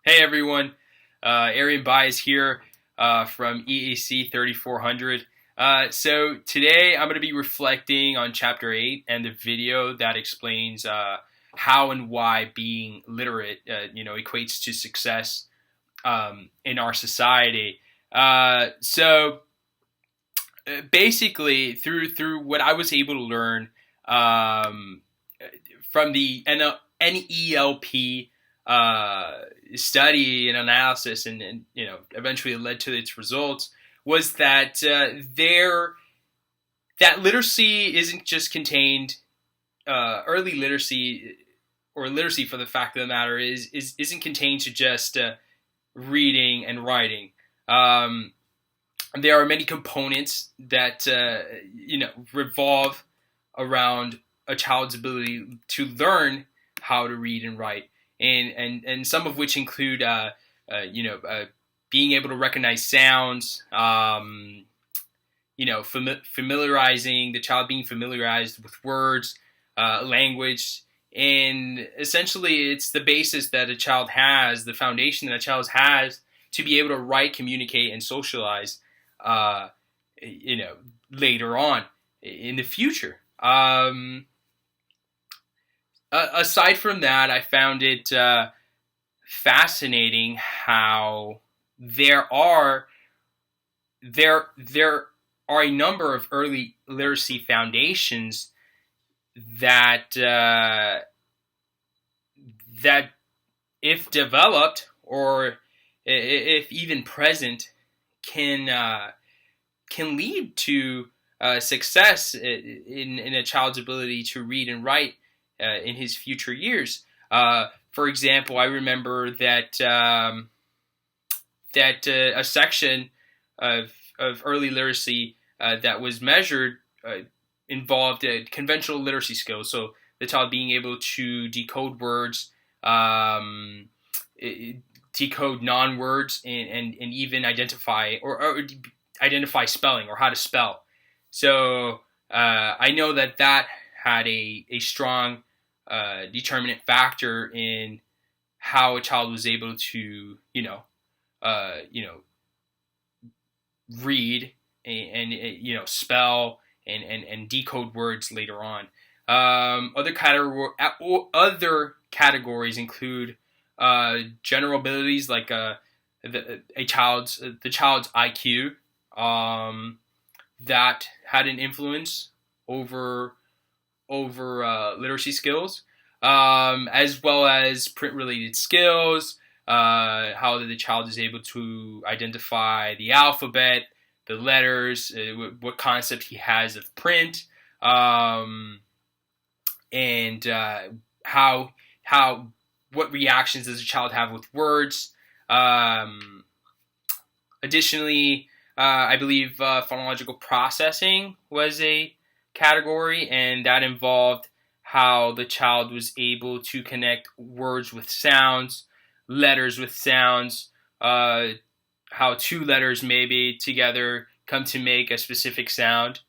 Hey everyone, Arian Baez here from EAC 3400. So today I'm going to be reflecting on Chapter 8 and the video that explains how and why being literate, equates to success in our society. Basically, through what I was able to learn um, from the NELP study and analysis, and eventually it led to its results, was that that literacy isn't just contained. Early literacy, or literacy for the fact of the matter, isn't contained to just reading and writing. There are many components that revolve around a child's ability to learn how to read and write, and some of which include being able to recognize sounds, familiarizing the child, being familiarized with words, language, and essentially it's the basis that a child has, the foundation that a child has to be able to write, communicate, and socialize uh, later on in the future. Aside from that, I found it fascinating how there are a number of early literacy foundations that that, if developed or if even present, can lead to success in a child's ability to read and write in his future years. For example, I remember that a section of early literacy that was measured involved conventional literacy skills. So the child being able to decode words, decode non-words, and even identify identify spelling, or how to spell. So I know that had a strong determinant factor in how a child was able to read and spell and decode words later on. Other categories include general abilities like the child's IQ, that had an influence over literacy skills, as well as print related skills, how the child is able to identify the alphabet, the letters, what concept he has of print, and how what reactions does a child have with words. Additionally, I believe phonological processing was a category, and that involved how the child was able to connect words with sounds, letters with sounds, how two letters maybe together come to make a specific sound.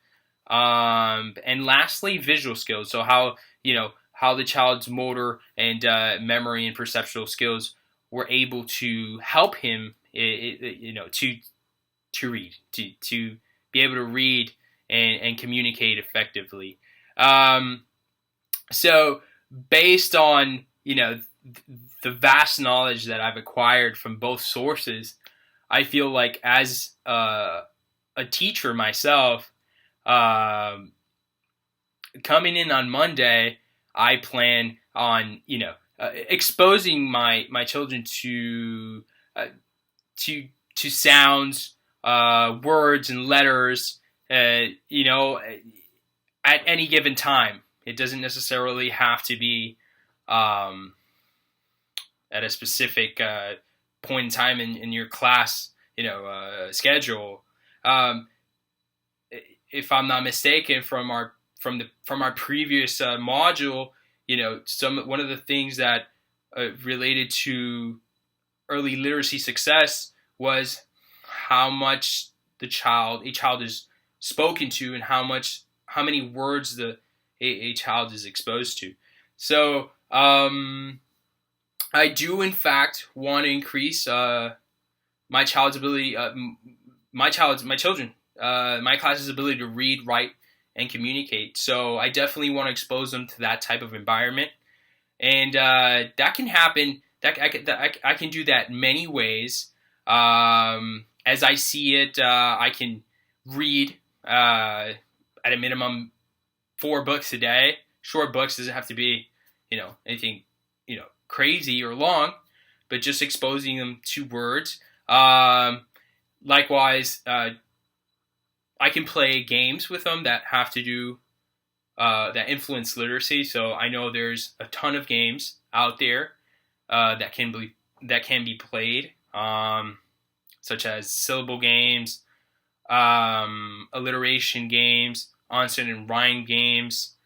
And lastly, visual skills. So how the child's motor and memory and perceptual skills were able to help him, to read, to be able to read and communicate effectively. So based on the vast knowledge that I've acquired from both sources, I feel like as a teacher myself, coming in on Monday, I plan on exposing my children to sounds, words, and letters. At any given time. It doesn't necessarily have to be at a specific point in time in your class, schedule. If I'm not mistaken, from our previous module, one of the things that related to early literacy success was how much a child is spoken to, and how many words a child is exposed to. So I do in fact want to increase my child's ability, my children, my class's ability to read, write, and communicate. So I definitely want to expose them to that type of environment, and that can happen. I can do that many ways. As I see it, I can read at a minimum 4 books a day. Short books doesn't have to be, anything, crazy or long, but just exposing them to words. Likewise, I can play games with them that have to do that influence literacy. So I know there's a ton of games out there that can be played, such as syllable games, alliteration games, onset and rhyme games,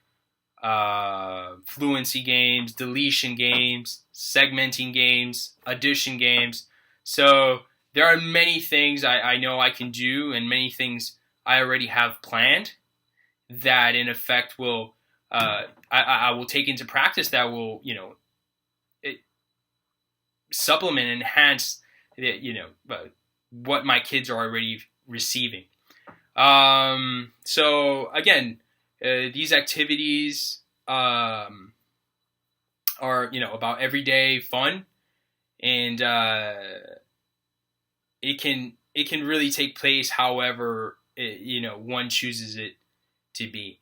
fluency games, deletion games, segmenting games, addition games. So there are many things I know I can do, and many things I already have planned that in effect will I will take into practice that will it, supplement and enhance what my kids are already receiving. So again, these activities are about everyday fun, and it can really take place however one chooses it to be.